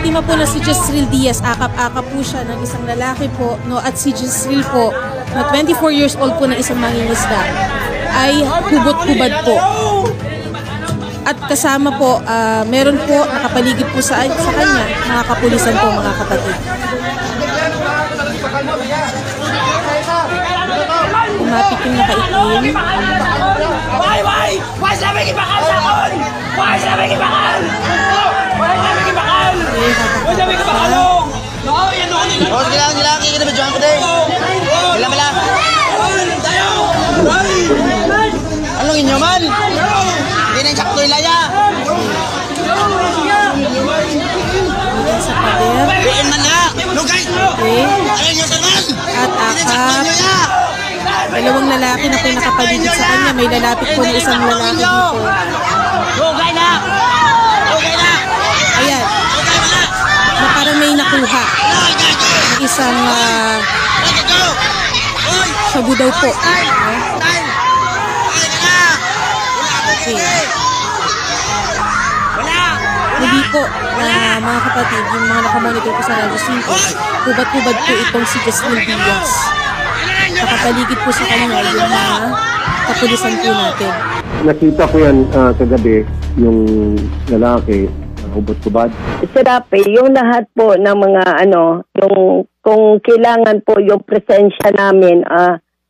biktima po na si Jezreel Diaz, akap-akap po siya ng isang lalaki po, no, at si Jezreel po, na 24 years old po na isang mangingisda, ay hubot-hubad po. At kasama po, meron po nakapaligid po sa kanya, mga kapulisan po, mga kapatid. Umapit yung nakaitim. Why sabi kibakal sa kon? Why sabi kibakal? Why sabi kibakal? Why sabi kibakal? No, yan no nila. Oh, gilang, kita medyo ko din. Gilang mala. Tayo. Anong inyo man? Hindi na sakto ilaya. Sa pader. Biin man na. Lugay. Ayun yung tanan. At akap. Dalawang lalaki na po nakapaligid sa kanya. May lalapit po na isang lalaki dito. Lugay na. Lugay na. Ayan. Na parang may nakuha. Ng isang shabu daw po. Okay. Hindi po, mga kapatid, yung mga nakamonitor ko sa Radyo 5, hubad-hubad po itong si Jezreel Diaz. Nakapaligid po sa kanya yung mga kapulisan po natin. Nakita ko yan kagabi, yung lalaki, hubad-hubad. Sirapi, yung lahat po ng mga yung kung kailangan po yung presensya namin,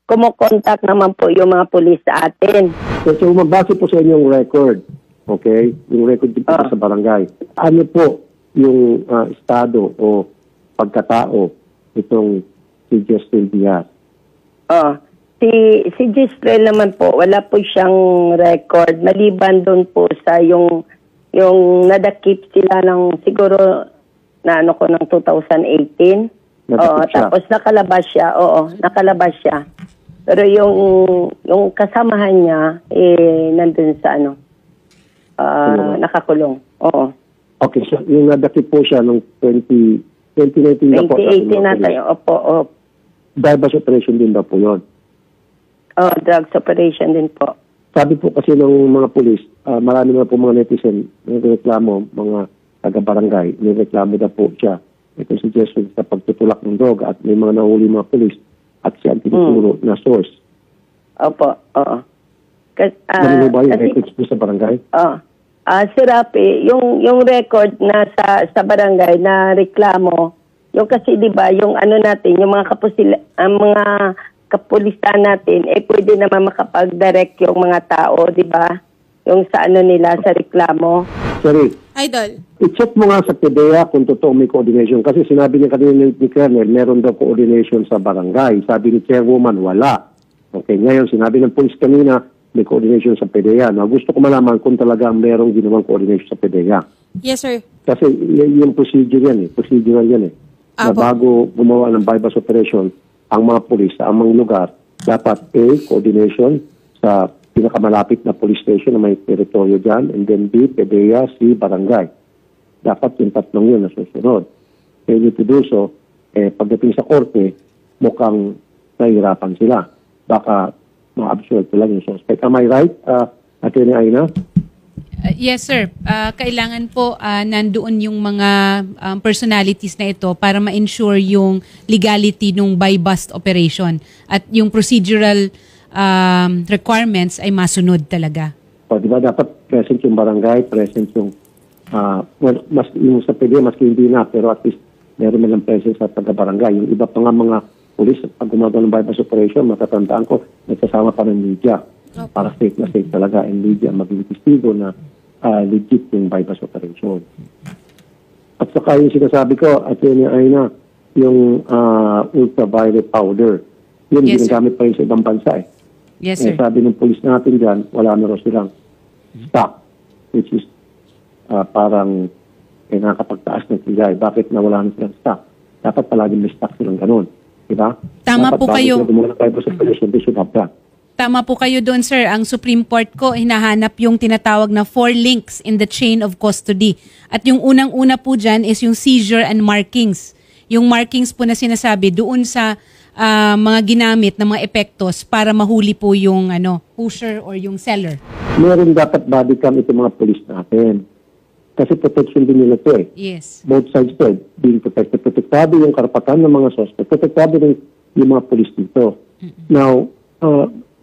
kumokontak naman po yung mga pulis sa atin. So magbase po sa inyong record, okay? Yung record dito sa barangay. Ano po yung estado o pagkatao itong si Jezreel Diaz? Si Jezreel naman po, wala po siyang record. Maliban doon po sa yung nadakip sila ng siguro na ng 2018. Tapos nakalabas siya. Oo, nakalabas siya. Pero yung kasamahan niya nandun sa nakakulong. Oo. Okay, so yung nadakip po siya noong 2019 na po. 2018 na tayo. Opo. Bypass operation din ba po yun? Drugs operation din po. Sabi po kasi ng mga pulis, marami na po mga netizen, nagreklamo, mga taga-barangay, nagreklamo na po siya. Ito si Jezreel sa pagtutulak ng droga at may mga nahuli mga pulis at siya ang tinuturo na source. Opo, oo. Ano ba yung records po sa barangay? Si Rapi, yung record na sa barangay na reklamo, yung kasi 'di ba, yung natin, yung mga kapulisan natin, pwede naman makapag-direct yung mga tao, 'di ba? Yung sa nila sa reklamo. Sorry. Idol. I-check mo nga sa PDEA kung totoo may coordination. Kasi sinabi niya kanina ni Colonel, meron daw coordination sa barangay. Sabi ni Chairwoman, wala. Okay, ngayon sinabi ng police kanina, may coordination sa PDEA. Now, gusto ko malaman kung talaga merong ginawang coordination sa PDEA. Yes, sir. Kasi yung procedure yan procedural yan na bago gumawa ng bypass operation, ang mga pulis sa amang lugar, dapat coordination sa pinakamalapit na police station na may teritoryo dyan, and then B, PDEA, C, barangay. Dapat yung tatlong yun na susunod. Failure to do so, pagdating sa korte, mukhang nahihirapan sila. Baka ma-absorb lang yung suspect. Am I right, Atty. Aina? Yes, sir. Kailangan po nandoon yung mga personalities na ito para ma-ensure yung legality ng buy-bust operation at yung procedural requirements ay masunod talaga. Di ba dapat present yung barangay, present yung yung sa PDEA, maski hindi na, pero at least meron man lang presence sa taga-barangay. Yung iba pa nga mga pulis, pag gumagawa ng bypass operation, matatandaan ko, nagsasama pa ng media. Para safe na safe talaga, and media maging testigo na legit yung bypass operation. At saka yung sinasabi ko, at yun ay yung ultraviolet powder. Yun, ginagamit pa rin sa ibang bansa Yes, sir. Sabi ng pulis natin dyan, wala na rin silang stock, which is parang nakakapagtaas ng tigay. Bakit na wala na silang stock? Dapat palaging may stock silang ganun. Diba? Tama dapat po kayo. Tama po kayo doon, sir. Ang Supreme Court ko, hinahanap yung tinatawag na 4 links in the chain of custody. At yung unang-una po dyan is yung seizure and markings. Yung markings po na sinasabi doon sa mga ginamit na mga epektos para mahuli po yung pusher or yung seller. Meron dapat body cam itong mga pulis natin. Kasi protection din nila ito eh. Yes. Both sides po, being protected. Protektado yung karapatan ng mga suspect. Protektado rin yung mga polis dito. Now,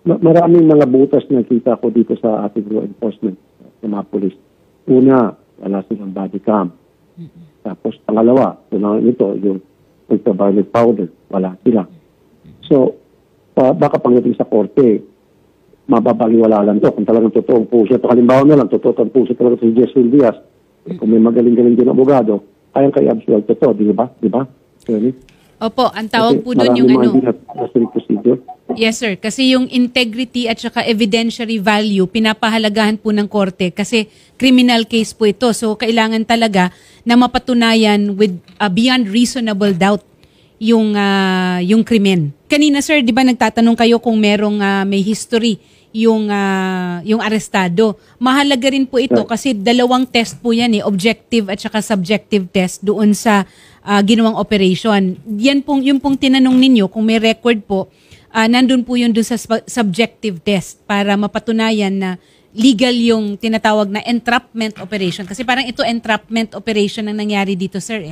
maraming mga butas na nakita ko dito sa ating law enforcement ng mga polis. Una, wala silang body cam. Tapos, pangalawa, ito, yung ultraviolet powder, wala sila. So, baka pangdating sa korte, mababaliwala lang to. Kung talagang totoong po siya. Halimbawa na lang, totoong po siya talaga si Jesús Diaz. Kung may magaling-galing din ang abogado, kayang kay absuelto to, di ba? Di ba? Opo, ang tawag po doon yung ano. Procedure. Yes, sir. Kasi yung integrity at saka evidentiary value, pinapahalagahan po ng korte kasi criminal case po ito. So, kailangan talaga na mapatunayan with beyond reasonable doubt yung krimen. Kanina, sir, di ba nagtatanong kayo kung merong may history yung arestado. Mahalaga rin po ito kasi dalawang test po yan objective at saka subjective test doon sa ginawang operation. Yung pong tinanong ninyo kung may record po, nandun po yun doon sa subjective test para mapatunayan na legal yung tinatawag na entrapment operation. Kasi parang ito entrapment operation ang nangyari dito, sir.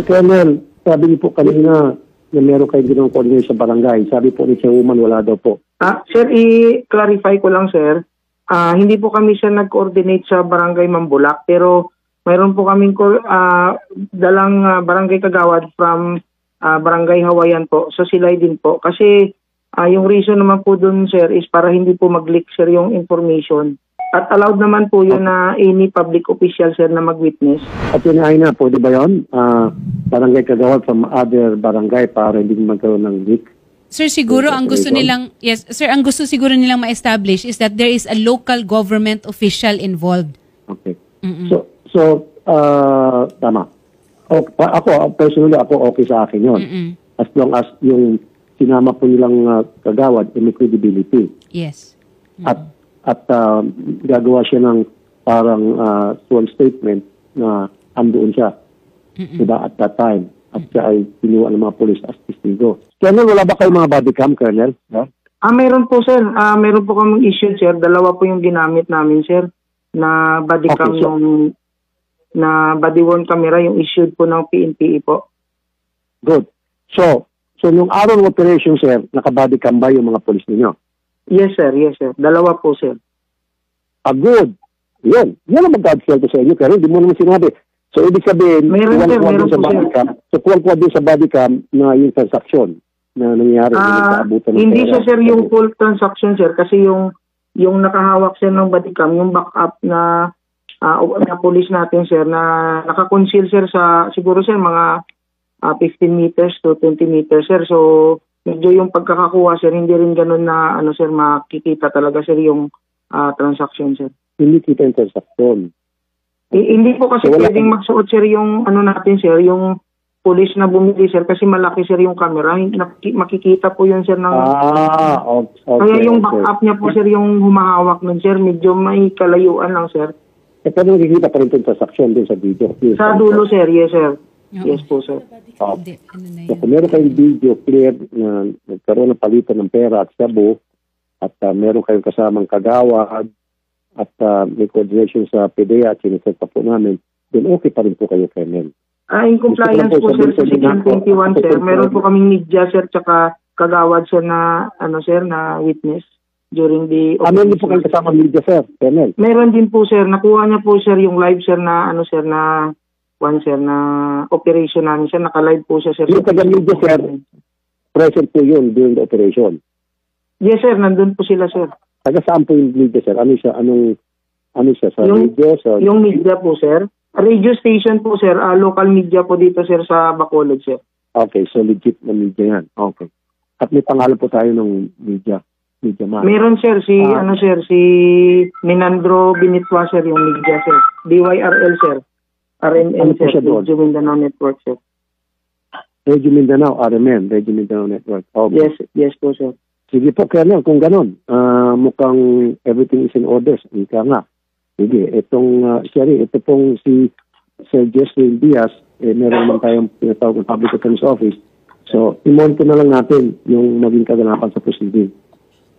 Colonel, sabi niyo po kanina na meron kayong ginawang coordinate sa barangay. Sabi po ni Chairwoman, wala daw po. Sir, i-clarify ko lang, sir. Hindi po kami siya nag-coordinate sa barangay Mambulak, pero mayroon po kaming dalang barangay Kagawad from barangay Hawayan po. So sila din po. Kasi yung reason naman po dun, sir, is para hindi po mag-leak, sir, yung information. At allowed naman po yun na any public official, sir, na mag-witness. At yun ay na po, di ba yun? Barangay Kagawad from other barangay para hindi magkaroon ng leak. Sir, siguro ang gusto nilang ang gusto siguro nilang ma-establish is that there is a local government official involved. Okay. So tama. Ako personally okay sa akin 'yon. As long as yung sinama po nilang Kagawad may credibility. Yes. At gagawa siya ng parang sworn statement na andoon siya. Diba at that time. At siya ay pinuha ng mga polis as testigo. Colonel, wala ba kayong mga body cam, Colonel? No? Meron po, sir. Meron po kaming issue, sir. Dalawa po yung ginamit namin, sir, na body cam na body worn camera, yung issued po ng PNPE po. Good. So nung araw ng operation, sir, naka-body cam ba yung mga polis ninyo? Yes, sir. Yes, sir. Dalawa po, sir. Good. Yan ang mag-advocate sa inyo, pero hindi mo naman sinabi. So, ibig sabihin, meron sa body cam. So, kuwang-kuwa din sa body cam na yung transaction na nangyayari. Hindi siya, sir, yung full transaction, sir. Kasi yung nakahawak, sir, ng body cam, yung backup na police natin, sir, na nakakonceal, sir, sa siguro, sir, mga 15 meters to 20 meters, sir. So, medyo yung pagkakakuha, sir, hindi rin ganun na, sir, makikita talaga, sir, yung transaction, sir. Hindi kita yung transaction. Hindi po kasi pwedeng magsuot, sir, yung natin, sir, yung police na bumili, sir, kasi malaki, sir, yung camera. Makikita po yun, sir, ng... Okay. Kaya yung backup niya po, sir, yung humahawak nun, sir, medyo may kalayuan lang, sir. Pero nakikita pa rin yung transaction din sa video. Sa dulo, sir, yes, sir. Yes po, sir. So, kung meron kayong video clear na nagkaroon ng palitan ng pera at sabu, at meron kayong kasamang Kagawad, at may coordination sa PDEA at sineset pa po namin, then okay pa rin po kayo, Colonel. In compliance po, sir, sa Section 21, sir, meron po kaming media, sir, tsaka Kagawad, sir, na, sir, na witness during the... Meron din po kayo kasama media, sir, Colonel? Meron din po, sir. Nakuha niya po, sir, yung live, sir, na, sir, na sir, na operation namin, sir. Naka-live po siya, sir. Yung taga-media, sir, present po yun during the operation? Yes, sir. Nandun po sila, sir. Taga saan po yung media, sir? Ano siya? Sa radio? Yung media po, sir. Radio station po, sir. Local media po dito, sir, sa Bacolod, sir. Okay, so legit na media yan. Okay. At may pangalan po tayo ng media man. Meron, sir. Si Minandro Binitwa, sir, yung media, sir. DYRL, sir. RMN, sir. Radio Mindanao Network, sir. Radio Mindanao, RMN. Radio Mindanao Network. Okay. Yes po, sir. Sige po, Colonel, kung ganun, mukhang everything is in order. Ika nga. Sige, ito pong si Sir Jesús Diaz, meron naman tayong pinatawag ng Public Attorney's Office. So, i-monitor na lang natin yung maging kaganapan sa proceeding.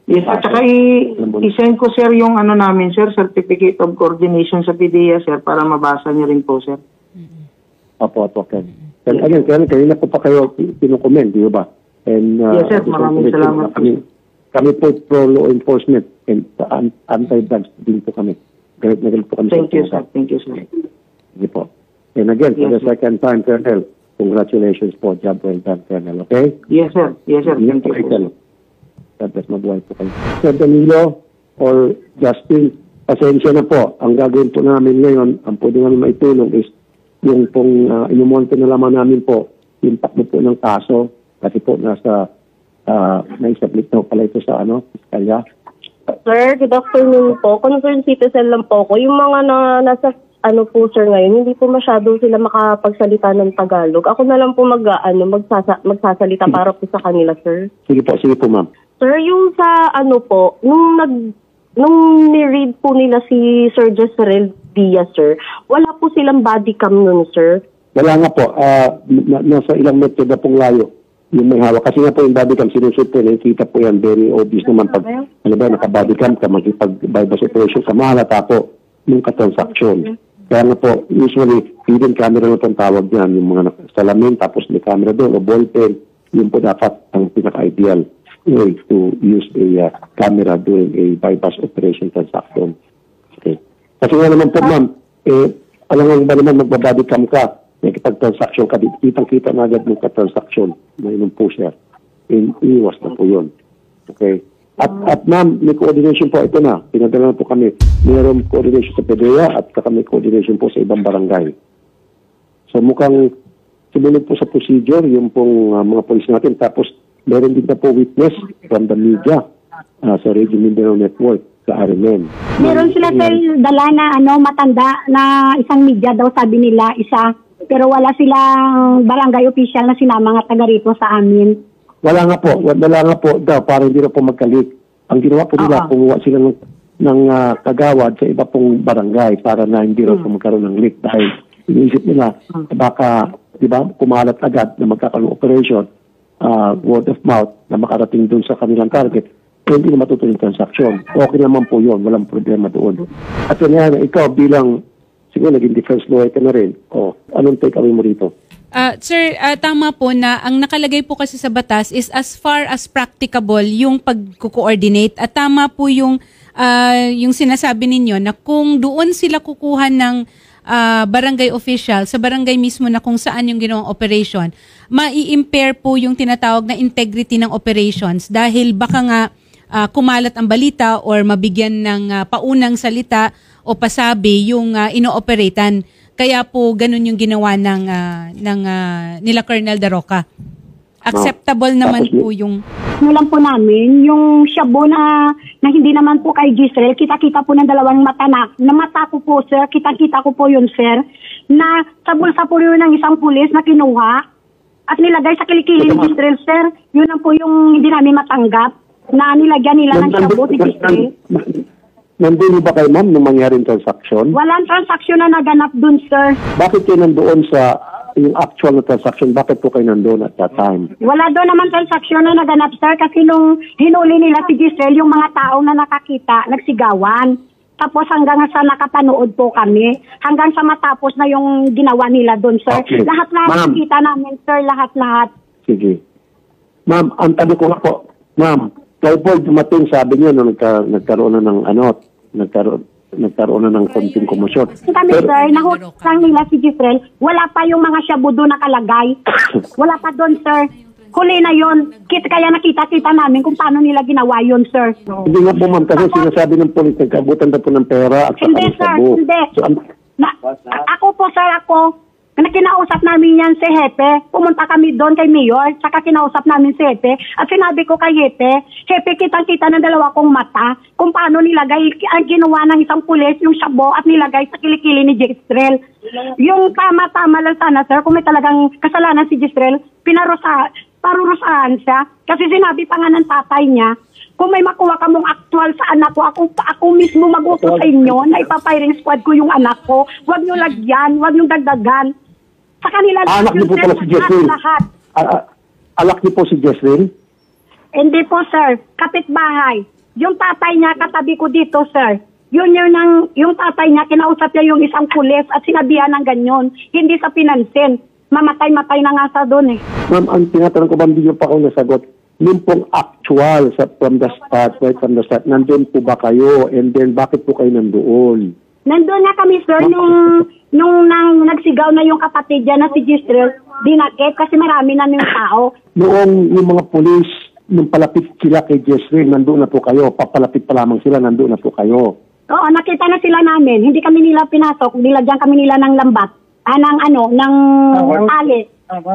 Yes, at saka i-send ko, sir, yung ano namin, sir, Certificate of Coordination sa PDEA, sir, para mabasa niyo rin po, sir. Opo, Ken. And again, kanina po pa kayo pinukomment, di ba? And, Yes, sir. Maraming salamat po. Kami po pro-law enforcement and anti-drugs din po kami. Galit na galit po kami. Thank you, sir. Thank you, sir. Sige po. And again, for the second time, Colonel, congratulations po. Job well done, Colonel. Okay? Yes, sir. Yes, sir. Thank you, sir. Tapos mabuhay po kayo. Sir Danilo or Justin, pasensya na po. Ang gagawin po namin ngayon, ang pwede namin maitulong is yung pong inumonte na lamang namin po, yung takbo po ng kaso, kasi po nasa naisablit na pala ito sa Piskalya. Sir, good afternoon po. Concerned citizen lang po ako. Yung mga nasa po sir ngayon, hindi po masyado sila makapagsalita ng Tagalog. Ako na lang po magsasalita para po sa kanila, sir. Sige po ma'am. Sir, yung sa po, nung ni-read po nila si Sir Jezreel Diaz, sir, wala po silang body cam nun, sir. Wala nga po. Nasa ilang metro na pong layo yung may hawak. Kasi nga po yung body cam, sinusot po, nakikita po yan, very obvious naman pag, naka-body cam ka, magkipag-bypass operation ka, mahalata po yung katransaksyon. Kaya nga po, usually, hidden camera na itong tawag yan, yung mga salamin, tapos may camera doon, o ballpen, yun po dapat ang pinaka-ideal way to use a camera during a bypass operation transaction. Okay. Kasi nga naman po, ma'am, alam nga ba naman magbabody cam ka, nakipag-transaction ka, kitang-kita na agad mong ka-transaction na yun po siya. Iwas na po yun. Okay. At ma'am, may coordination po. Ito na, pinadala na po kami. Mayroong coordination sa PDEA at kami coordination po sa ibang barangay. So mukhang sumunod po sa procedure yung pong mga polis natin. Tapos meron din na po witness from the media sa Radio Mindanao Network sa RMN. Meron sila dala na matanda na isang media daw, sabi nila isa. Pero wala silang barangay official na sinama nga taga rito sa amin. Wala nga po daw, para hindi na po magkalik. Ang ginawa po nila, kumuha sila ng kagawad sa iba pong barangay para na hindi raw po magkaroon ng leak. Dahil iniisip nila, baka, di ba, kumalat agad na magkakaroon ng operation, word of mouth, na makarating dun sa kanilang target, hindi na matutuloy yung transaksyon. Okay naman po yun, walang problema doon. At yan, ikaw bilang, siguro naging defense lawyer ka na rin, anong take away mo rito? Sir, tama po na ang nakalagay po kasi sa batas is as far as practicable yung pag-coordinate. At tama po yung sinasabi ninyo na kung doon sila kukuha ng barangay official, sa barangay mismo na kung saan yung ginawang operation, mai-impair po yung tinatawag na integrity ng operations dahil baka nga kumalat ang balita or mabigyan ng paunang salita o pasabi yung ino-operatan. Kaya po ganun yung ginawa nila Colonel Daroca. Acceptable naman po yung... Mulan po namin, yung shabu na hindi naman po kay Jezreel, kita-kita po ng dalawang mata na mata ko po, sir, kita-kita ko po yun, sir, na sa bulsa po yun ng isang pulis na kinuha at nilagay sa kilikili ni Jezreel, sir. Yun ang po yung hindi namin matanggap na nilagyan nila ng shabu si Jezreel. Nandun ba kayo, ma'am, nung mangyaring transaction? Walang transaksyon na naganap dun, sir. Bakit kayo nandoon sa yung actual na transaction? Bakit po kayo nandoon at that time? Wala doon naman transaksyon na naganap, sir, kasi nung hinuli nila si Jezreel, yung mga tao na nakakita, nagsigawan. Tapos hanggang sa nakapanood po kami, hanggang sa matapos na yung ginawa nila doon, sir. Okay. Lahat-lahat kita namin, sir, lahat-lahat. Sige. Ma'am, ang tanong ko nga po, ma'am, kayo po dumating, sabi niyo, na nagkaroon na ng nagkaroon na ng konting komosyon. Kami, sir, nahulog lang nila si Jezreel. Wala pa yung mga shabu doon nakalagay. Wala pa doon, sir. Huli na yun. Kaya nakita-kita namin kung paano nila ginawa yun, sir. Hindi nga po, ma'am, kasi sinasabi ng polis, nagkabutan na po ng pera at hindi, sir, shabu. hindi. So, ako po, sir, kinausap namin yan si Hepe. Pumunta kami doon kay Mayor, saka kinausap namin si Hepe. At sinabi ko kay Hepe, kitang-kita ng dalawa kong mata kung paano nilagay ang ginawa ng isang pulis, yung shabu at nilagay sa kilikili ni Jezreel. Yung tama-tama lang sana, sir, kung may talagang kasalanan si Jezreel, parurusahan siya. Kasi sinabi pa nga ng tatay niya, kung may makuha ka mong actual sa anak ko, ako mismo mag-utos sa inyo na ipapiring squad ko yung anak ko. Huwag nyo lagyan, huwag nyo dagdagan. Sa kanila anak niyo po pala si Jezreel. Alak niyo po si Jezreel? Hindi po, sir. Kapitbahay. Yung tatay niya, katabi ko dito, sir. Yung tatay niya, kinausap niya yung isang pulis at sinabihan ng ganyan. Hindi sa pinansin. Mamatay-matay na nga sa doon eh. Ma'am, ang tinatanong ko ba, hindi niyo pa ako nasagot. Yung pong actual from the start, right from the start, nandun po ba kayo? And then, bakit po kayo nandoon? Nandun na kami, sir, nung nagsigaw na yung kapatid niya na si Gistrel, dinakit kasi marami na yung tao. Noong yung mga pulis, nung palapit sila kay Jezreel, nandoon na po kayo. Papalapit pa lamang sila, nandoon na po kayo. Oo, nakita na sila namin. Hindi kami nila pinasok. Nilagyan kami nila ng lambat. Ng tali.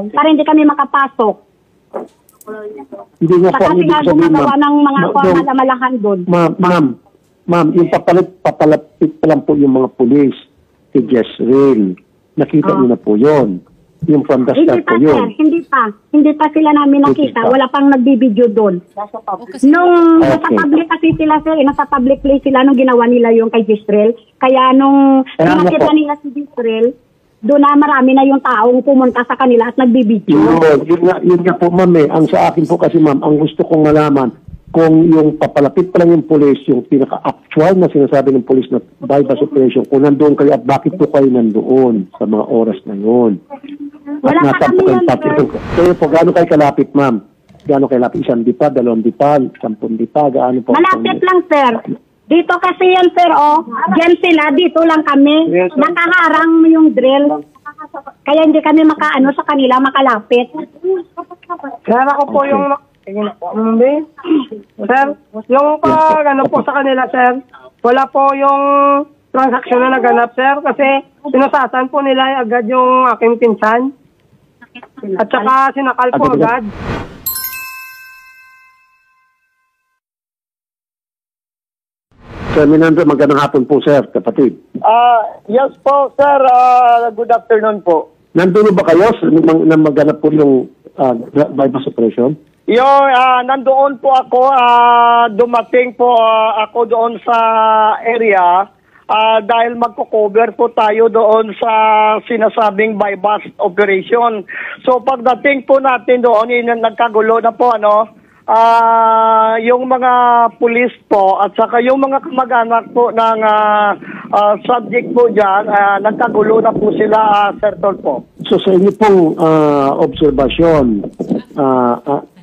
Para hindi kami makapasok. Hindi nga po. Saka sila gumagawa ng mga malahan doon. Ma'am, yung papalapit pa lang po yung mga pulis kay Jezreel. Nakita niyo na po yun. Yung from the start po yun. Hindi pa sila namin nakita. Wala pang nagbibideo doon. Nung nasa public kasi sila, sir, nasa public place sila nung ginawa nila yung kay Gistrel. Kaya nung nakita nila si Gistrel, doon na marami na yung taong pumunta sa kanila at nagbibideo. Yun nga po, ma'am eh. Ang sa akin po kasi, ma'am, ang gusto kong malaman, kung yung papalapit pa lang yung police, yung pinaka-actual na sinasabi ng police na bypass operation, kung nandoon kayo at bakit po kayo nandoon sa mga oras na yun. Wala pa kami yun, sir. Kaya po, gaano kayo kalapit, ma'am? Gaano kayo kalapit? 1 dipa, 2 dipa, 10 dipa, gaano po? Malapit lang, sir. Dito kasi yan, sir, Diyan sila, dito lang kami. Nakaharang yung drill. Kaya hindi kami sa kanila, makalapit. Sir, ako po yung... Sir, yung po sa kanila, sir, wala po yung transaksyon na naganap, sir, kasi sinusasan po nila agad yung aking pinsan. At saka sinakal po agad. Sir Minando, magandang hapon po, sir, kapatid. Yes po, sir. Good afternoon po. Nandun ba kayo na maganap po yung bypass operation? Nandoon po ako, dumating po ako doon sa area dahil magko-cover po tayo doon sa sinasabing bypass operation. So pagdating po natin doon, nagkagulo na po yung mga pulis po at saka yung mga kamag-anak po ng subject po dyan, nagkagulo na po sila, Sir Tolpo. So sa inyo pong obserbasyon,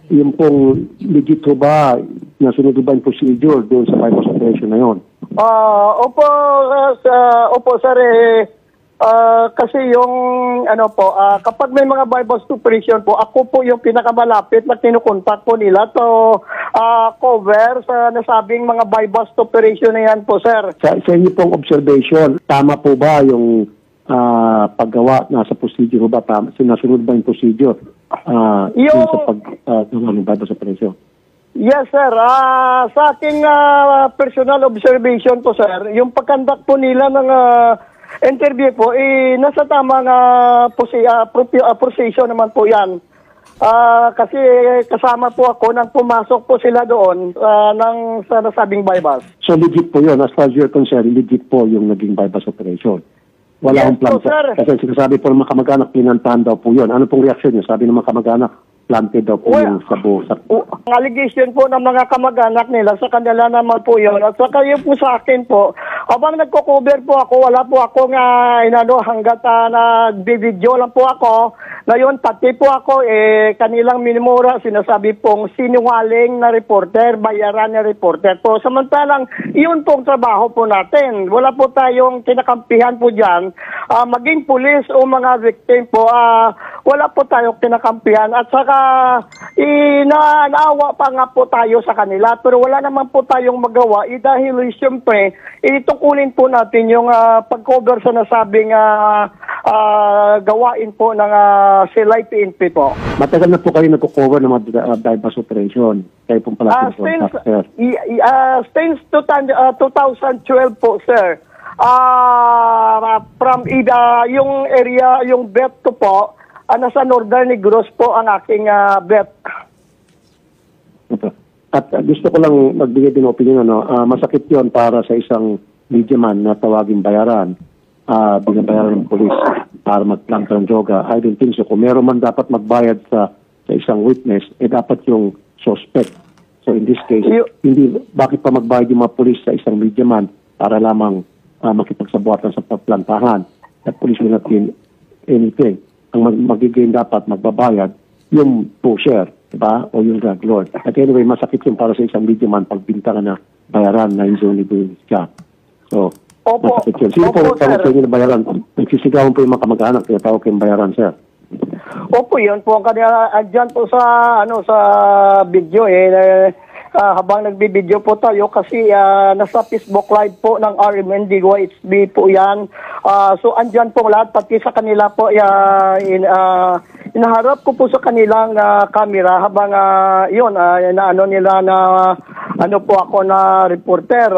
yung pong legit ho ba, nasunod ba yung procedure doon sa bypass operation na yun? Opo, sir, kasi yung kapag may mga bypass operation po, ako po yung pinakamalapit na kinukontak po nila to cover sa nasabing mga bypass operation na yan po, sir. Sa inyo pong observation, tama po ba yung paggawa nasa procedure ba? Sinasunod ba yung procedure sa paggawa ng bypass operation? Yes, sir. Sa aking personal observation po, sir, yung pagkandak po nila ng interview po, nasa tamang procedure naman po yan. Kasi kasama po ako nang pumasok po sila doon sa nasabing bypass. So legit po yun, as far as you're concerned, legit po yung naging bypass operation? Wala akong plan po, sir. Kasi sinasabi po ng mga kamag-anak, pinantahan daw po yun. Ano pong reaction niyo? Sabi ng mga kamag-anak, planted daw po yung sabo. Ang allegation po ng mga kamag-anak nila sa kanila naman po yun. At saka yun po sa akin po, habang nagko-cover po ako, wala po akong hanggat nag-video lang po ako. Ngayon, pati po ako, kanilang minimura, sinasabi pong sinungaling na reporter, bayaran na reporter po. Samantalang, yun pong trabaho po natin. Wala po tayong kinakampihan po dyan. Maging pulis o mga victim po, wala po tayong kinakampihan. At saka, naawa pa nga po tayo sa kanila. Pero wala naman po tayong magawa. Dahil siyempre, itukulin po natin yung pag-cover sa nasabing gawain po ng Silay PNP po. Matagal na po kayo nagko-cover ng mga bypass operation. Kayo pong pala since 2012 po, sir. From yung area, yung bet ko po, nasa Northern Negros po ang aking bet. At gusto ko lang magbigay din opinion, masakit yon para sa isang media man na tawaging bayaran, binabayaran ng polis para magplanta ng droga. I don't think so. Kung meron man dapat magbayad sa isang witness, dapat yung suspect. So in this case, bakit pa magbayad yung mga pulis sa isang media man para lamang makipagsabuatan sa plantahan? The police will not gain anything. Ang magiging dapat magbabayad yung pusher, diba? O yung drug lord. At anyway, masakit yung para sa isang media man pagbinta ka na bayaran na yung zone doing siya. So, masakit yun. Sino po tawag sa inyo na bayaran? Nagsisigawan po yung mga kamag-anak, kaya tawag kayong bayaran, sir. Opo, yun po ang kanila andyan po sa sa video habang nagbibideo po tayo kasi nasa Facebook Live po ng RMND YHB po yan. So andyan po lahat pati sa kanila po inaharap ko po sa kanilang camera habang inaano nila na ano po ako na reporter,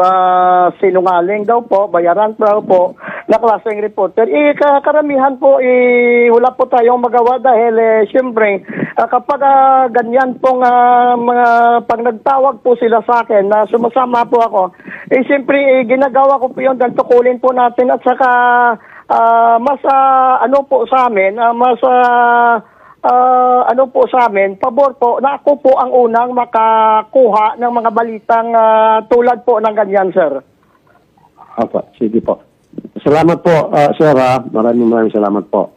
sinungaling daw po, bayaran daw po na klaseng reporter. Karamihan po wala po tayong magawa dahil siyempre kapag ganyan pong mga pag nagtawag po sila sa akin na sumasama po ako, siyempre ginagawa ko po yun dahil tukulin po natin at saka mas ano po sa amin, ano po sa amin, pabor po na ako po ang unang makakuha ng mga balitang tulad po ng ganyan, sir. Opo, sige po. Salamat po, sir. Maraming salamat po.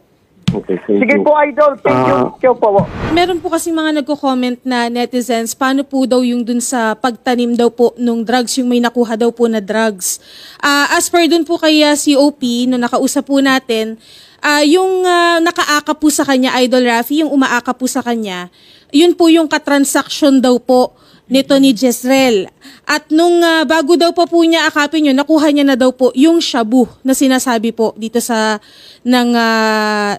Okay, thank Sige you. po, Idol. Thank you po. Meron po kasi mga nagko-comment na netizens, paano po daw yung dun sa pagtanim daw po nung drugs, yung may nakuha daw po na drugs. As per dun po kay COP, no nakausap po natin, yung nakaaka po sa kanya, Idol Rafi, yung umaaka po sa kanya, yun po yung katransaksyon daw po nito ni Jezreel. At nung bago daw po niya akapin yun, nakuha niya na daw po yung shabu na sinasabi po dito sa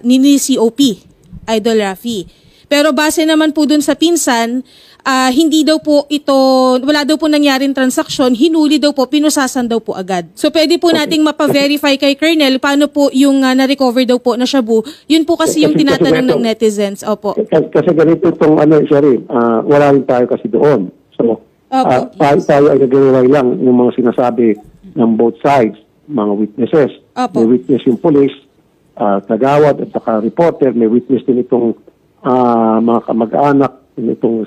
ni COP, Idol Rafi. Pero base naman po dun sa pinsan, hindi daw po ito, wala daw po nangyaring transaksyon, hinuli daw po, pinusasan daw po agad. So pwede po nating mapa-verify kay Colonel paano po yung na-recover daw po na shabu. Yun po kasi yung tinatanong ng netizens. Opo. Kasi ganito itong Sherry, wala rin tayo kasi doon. So, tayo ay nag-rely lang yung mga sinasabi ng both sides, mga witnesses. Opo. May witness yung police, tagawad at saka reporter, may witness din itong mga kamag-anak, itong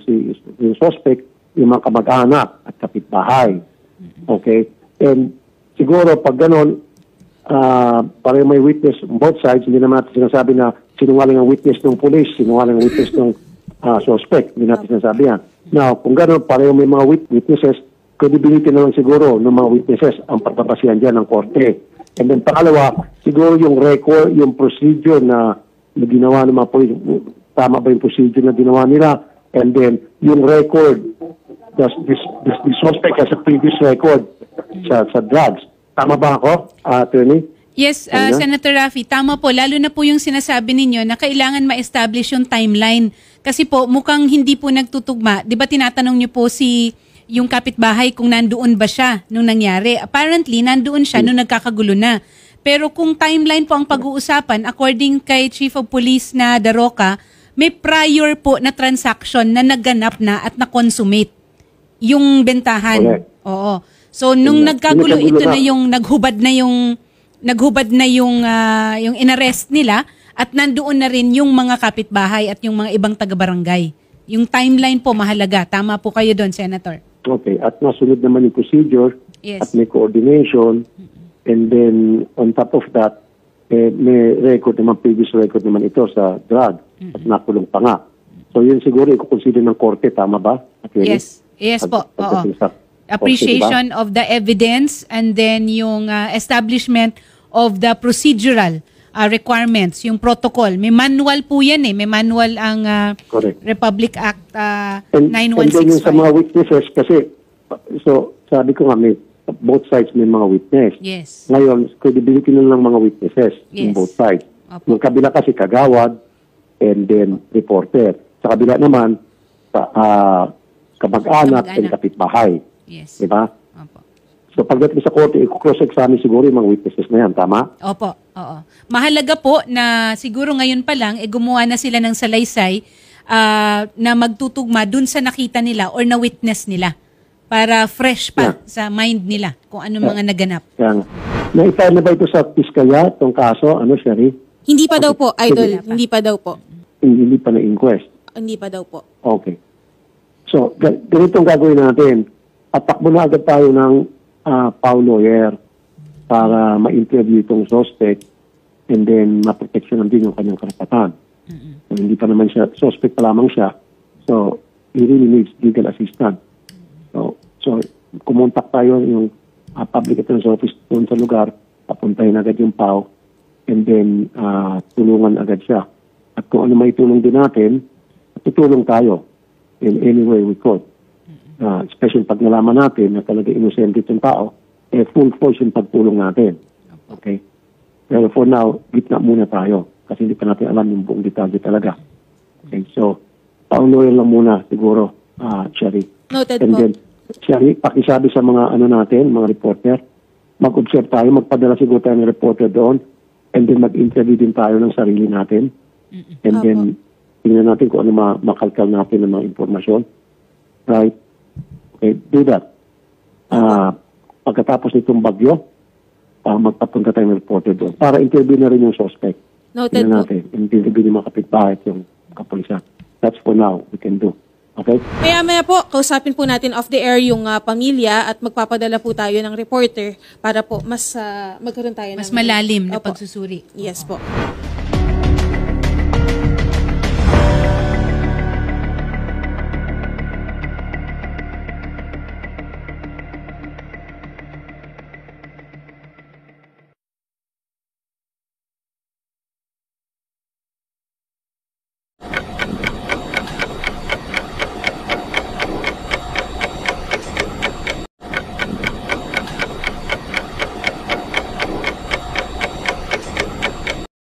yung suspect, yung mga kamag-anak at kapitbahay. Okay? And siguro pag ganon, pareho may witness on both sides, hindi naman natin sinasabi na sinungaling ang witness ng police, sinungaling ang witness ng suspect, hindi natin sinasabi yan. Now, kung ganon, pareho may mga witnesses, credibility na lang siguro ng mga witnesses ang pagbabasihan dyan ng korte. And then pangalawa, siguro yung record, yung procedure na ginawa ng mga police, tama ba yung procedure na ginawa nila? And then, yung record, this suspect has a previous record sa drugs. Tama ba ako, attorney? Yes, Senator Rafi, tama po. Lalo na po yung sinasabi ninyo na kailangan ma-establish yung timeline. Kasi po, mukhang hindi po nagtutugma. Di ba tinatanong niyo po yung kapitbahay kung nandoon ba siya nung nangyari? Apparently, nandoon siya nung nagkakagulo na. Pero kung timeline po ang pag-uusapan, according kay Chief of Police na Daroca, may prior po na transaction na naganap na at na-consummate yung bentahan. Correct. Oo. So nung nagkagulo ito na yung naghubad na yung inarrest nila at nandoon na rin yung mga kapitbahay at yung mga ibang taga-barangay. Yung timeline po mahalaga. Tama po kayo doon, Senator. Okay. At nasunod naman yung procedure. Yes. At may coordination. And then on top of that, may record naman, previous record naman ito sa drug at nakulong pa nga. So yun siguro i-consider ng korte, tama ba? Okay. Yes. Yes po. Oo. Appreciation of the evidence and then yung establishment of the procedural requirements, yung protocol. May manual po yan eh. May manual ang Republic Act 9165. And then yung sa mga witnesses kasi, so sabi ko nga may both sides may mga witness. Yes. Ngayon, credibility na lang mga witnesses in both sides. Yung kabila kasi kagawad and then reporter. Sa kabila naman, kamag-anak and kapitbahay. Yes. Diba? Opo. So pagdating sa korte, i-cross-examine siguro yung mga witnesses na yan. Tama? Opo. Oo. Mahalaga po na siguro ngayon pa lang, gumawa na sila ng salaysay na magtutugma dun sa nakita nila or na-witness nila para fresh pa sa mind nila kung ano mga naganap. Na-file na ba ito sa piskalya, itong kaso? Ano, Sherry? Hindi pa daw po, Idol. Hindi pa daw po. Hindi pa na-inquest? Hindi pa daw po. Okay. So, ganito ang gagawin natin. At takbo na agad tayo ng PAW lawyer para ma-interview itong suspect and then ma-protectionan din yung kanyang karapatan. So, hindi pa naman siya, suspect pa lamang siya. So, he really needs legal assistance. So kumontak tayo yung public attorney's office doon sa lugar, papuntahin agad yung PAW, and then tulungan agad siya. At kung ano may tulong din natin, tutulong tayo in any way we could. Especially pag nalaman natin na talaga inosente itong tao, full force yung pagtulong natin. Okay? Pero for now, gitna muna tayo kasi hindi pa natin alam yung buong detalye talaga. Okay? So, PAW lawyer lang muna siguro, Sherry. Noted and po. Then, Sherry, pakisabi sa mga natin, mga reporter, mag-observe tayo, magpadala siguro tayo ng reporter doon, and then mag-interview din tayo ng sarili natin. And then, tingnan natin kung ano makalkal natin ng mga informasyon. Right? Okay, do that. Pagkatapos nitong bagyo, magpapunta tayo ng reporter doon para interview na rin yung suspect. Noted Tingnan po. natin, interview ng mga kapitbahay at yung kapulisan. That's for now, we can do. Okay? Maya-maya po, kausapin po natin off the air yung pamilya at magpapadala po tayo ng reporter para po mas magkaroon tayo Mas ng... malalim na Opo. pagsusuri. Yes po.